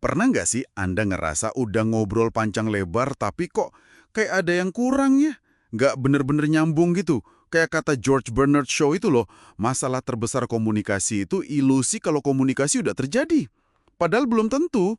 Pernah nggak sih Anda ngerasa udah ngobrol panjang lebar tapi kok kayak ada yang kurang ya? Nggak bener-bener nyambung gitu. Kayak kata George Bernard Shaw itu loh, masalah terbesar komunikasi itu ilusi kalau komunikasi udah terjadi. Padahal belum tentu.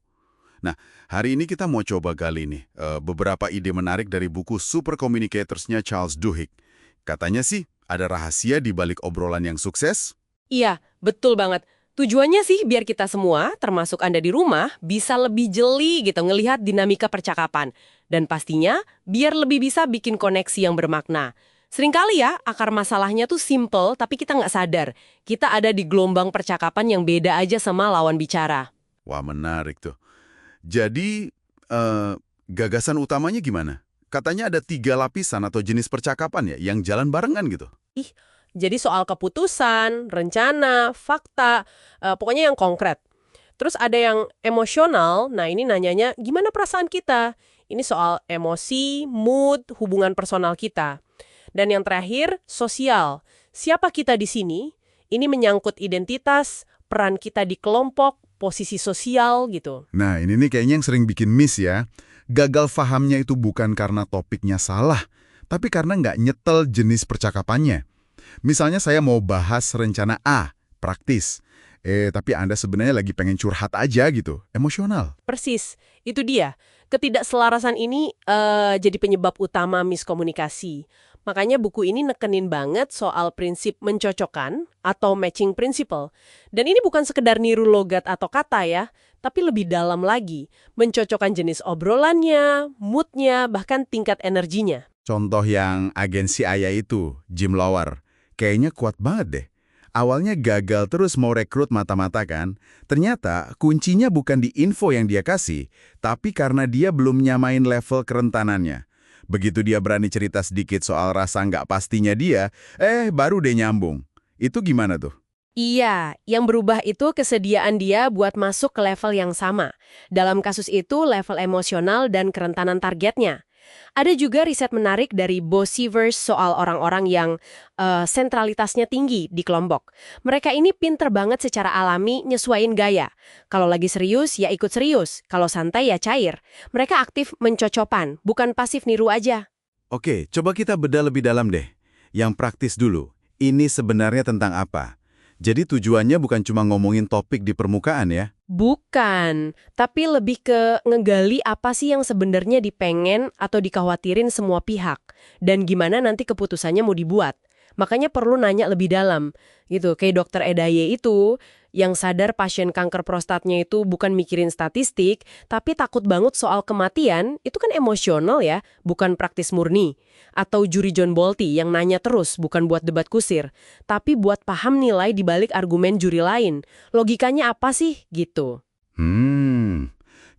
Nah, hari ini kita mau coba gali nih beberapa ide menarik dari buku Super Communicators-nya Charles Duhigg. Katanya sih ada rahasia di balik obrolan yang sukses. Iya, betul banget. Tujuannya sih biar kita semua, termasuk Anda di rumah, bisa lebih jeli gitu ngelihat dinamika percakapan. Dan pastinya biar lebih bisa bikin koneksi yang bermakna. Seringkali ya, akar masalahnya tuh simple tapi kita nggak sadar. Kita ada di gelombang percakapan yang beda aja sama lawan bicara. Wah, menarik tuh. Jadi, gagasan utamanya gimana? Katanya ada 3 lapisan atau jenis percakapan ya yang jalan barengan gitu. Ih, jadi soal keputusan, rencana, fakta, pokoknya yang konkret. Terus ada yang emosional, nah ini nanyanya gimana perasaan kita? Ini soal emosi, mood, hubungan personal kita. Dan yang terakhir, sosial. Siapa kita di sini? Ini menyangkut identitas, peran kita di kelompok, posisi sosial gitu. Nah, ini nih kayaknya yang sering bikin miss ya. Gagal fahamnya itu bukan karena topiknya salah, tapi karena nggak nyetel jenis percakapannya. Misalnya saya mau bahas rencana A, praktis. Tapi Anda sebenarnya lagi pengen curhat aja gitu, emosional. Persis, itu dia. Ketidakselarasan ini jadi penyebab utama miskomunikasi. Makanya buku ini nekenin banget soal prinsip mencocokkan atau matching principle. Dan ini bukan sekedar niru logat atau kata ya, tapi lebih dalam lagi. Mencocokkan jenis obrolannya, moodnya, bahkan tingkat energinya. Contoh yang agensi ayah itu, Jim Lower, kayaknya kuat banget deh. Awalnya gagal terus mau rekrut mata-mata kan, ternyata kuncinya bukan di info yang dia kasih, tapi karena dia belum nyamain level kerentanannya. Begitu dia berani cerita sedikit soal rasa nggak pastinya dia, baru deh nyambung. Itu gimana tuh? Iya, yang berubah itu kesediaan dia buat masuk ke level yang sama. Dalam kasus itu, level emosional dan kerentanan targetnya. Ada juga riset menarik dari Bo Sievers soal orang-orang yang sentralitasnya tinggi di kelompok. Mereka ini pinter banget secara alami nyesuaiin gaya. Kalau lagi serius, ya ikut serius. Kalau santai, ya cair. Mereka aktif mencocopan, bukan pasif niru aja. Oke, coba kita bedah lebih dalam deh. Yang praktis dulu, ini sebenarnya tentang apa? Jadi tujuannya bukan cuma ngomongin topik di permukaan ya? Bukan, tapi lebih ke ngegali apa sih yang sebenarnya dipengen atau dikhawatirin semua pihak, dan gimana nanti keputusannya mau dibuat. Makanya perlu nanya lebih dalam, gitu. Kayak dokter Edaye itu, yang sadar pasien kanker prostatnya itu bukan mikirin statistik, tapi takut banget soal kematian, itu kan emosional ya, bukan praktis murni. Atau juri John Bolty yang nanya terus, bukan buat debat kusir, tapi buat paham nilai dibalik argumen juri lain. Logikanya apa sih? Gitu.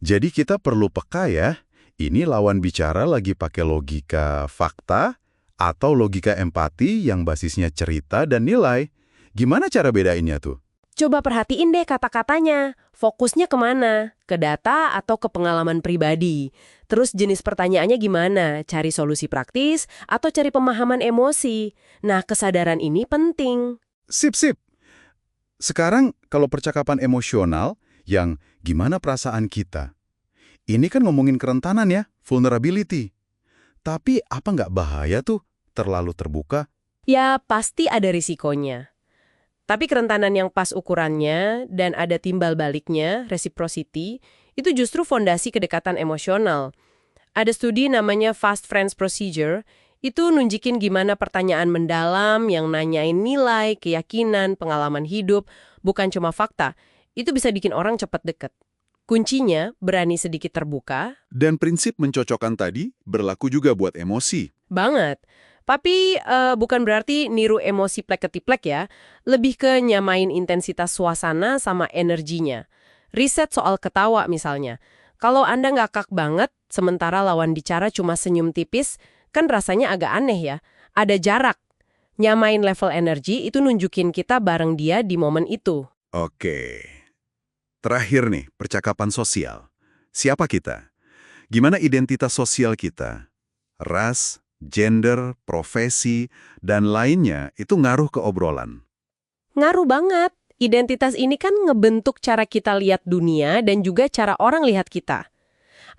Jadi kita perlu peka ya. Ini lawan bicara lagi pakai logika fakta atau logika empati yang basisnya cerita dan nilai. Gimana cara bedainnya tuh? Coba perhatiin deh kata-katanya. Fokusnya kemana? Ke data atau ke pengalaman pribadi? Terus jenis pertanyaannya gimana? Cari solusi praktis atau cari pemahaman emosi? Nah, kesadaran ini penting. Sip, sip. Sekarang kalau percakapan emosional yang gimana perasaan kita? Ini kan ngomongin kerentanan ya, vulnerability. Tapi apa nggak bahaya tuh terlalu terbuka? Ya, pasti ada risikonya. Tapi kerentanan yang pas ukurannya dan ada timbal baliknya, reciprocity, itu justru fondasi kedekatan emosional. Ada studi namanya Fast Friends Procedure, itu nunjukin gimana pertanyaan mendalam yang nanyain nilai, keyakinan, pengalaman hidup, bukan cuma fakta. Itu bisa bikin orang cepat deket. Kuncinya, berani sedikit terbuka. Dan prinsip mencocokkan tadi berlaku juga buat emosi. Banget. Tapi bukan berarti niru emosi plek-ketiplek ya. Lebih ke nyamain intensitas suasana sama energinya. Riset soal ketawa misalnya. Kalau Anda ngakak banget, sementara lawan bicara cuma senyum tipis, kan rasanya agak aneh ya. Ada jarak. Nyamain level energi itu nunjukin kita bareng dia di momen itu. Oke. Terakhir nih, percakapan sosial. Siapa kita? Gimana identitas sosial kita? Ras, gender, profesi, dan lainnya itu ngaruh ke obrolan. Ngaruh banget. Identitas ini kan ngebentuk cara kita lihat dunia dan juga cara orang lihat kita.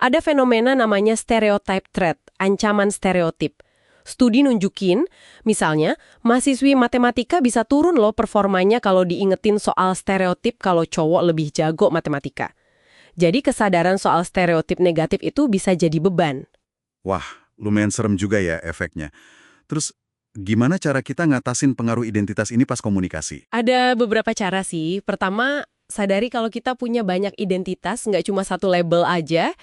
Ada fenomena namanya stereotype threat, ancaman stereotip. Studi nunjukin, misalnya, mahasiswi matematika bisa turun loh performanya kalau diingetin soal stereotip kalau cowok lebih jago matematika. Jadi kesadaran soal stereotip negatif itu bisa jadi beban. Wah, lumayan serem juga ya efeknya. Terus, gimana cara kita ngatasin pengaruh identitas ini pas komunikasi? Ada beberapa cara sih. Pertama, sadari kalau kita punya banyak identitas, nggak cuma satu label aja.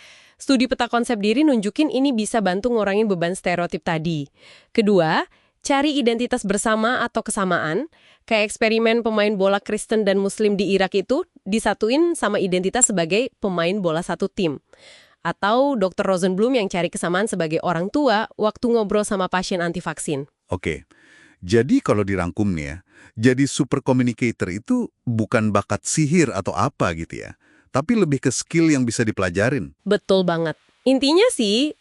Studi peta konsep diri nunjukin ini bisa bantu ngurangin beban stereotip tadi. Kedua, cari identitas bersama atau kesamaan. Kayak eksperimen pemain bola Kristen dan Muslim di Irak itu disatuin sama identitas sebagai pemain bola satu tim. Atau Dr. Rosenblum yang cari kesamaan sebagai orang tua waktu ngobrol sama pasien anti-vaksin. Oke, jadi kalau dirangkum nih ya, jadi super communicator itu bukan bakat sihir atau apa gitu ya, tapi lebih ke skill yang bisa dipelajarin. Betul banget. Intinya sih,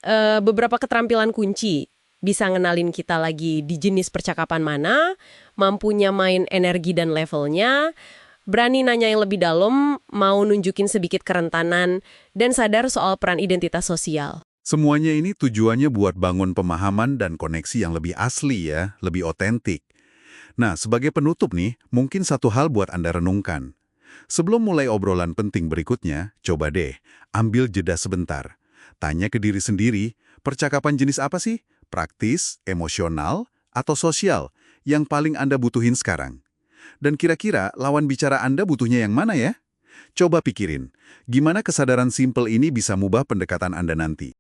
beberapa keterampilan kunci. Bisa ngenalin kita lagi di jenis percakapan mana, mampunya main energi dan levelnya, berani nanya yang lebih dalam, mau nunjukin sedikit kerentanan, dan sadar soal peran identitas sosial. Semuanya ini tujuannya buat bangun pemahaman dan koneksi yang lebih asli ya, lebih otentik. Nah, sebagai penutup nih, mungkin satu hal buat Anda renungkan. Sebelum mulai obrolan penting berikutnya, coba deh, ambil jeda sebentar. Tanya ke diri sendiri, percakapan jenis apa sih? Praktis, emosional, atau sosial yang paling Anda butuhin sekarang? Dan kira-kira lawan bicara Anda butuhnya yang mana ya? Coba pikirin, gimana kesadaran simpel ini bisa mubah pendekatan Anda nanti?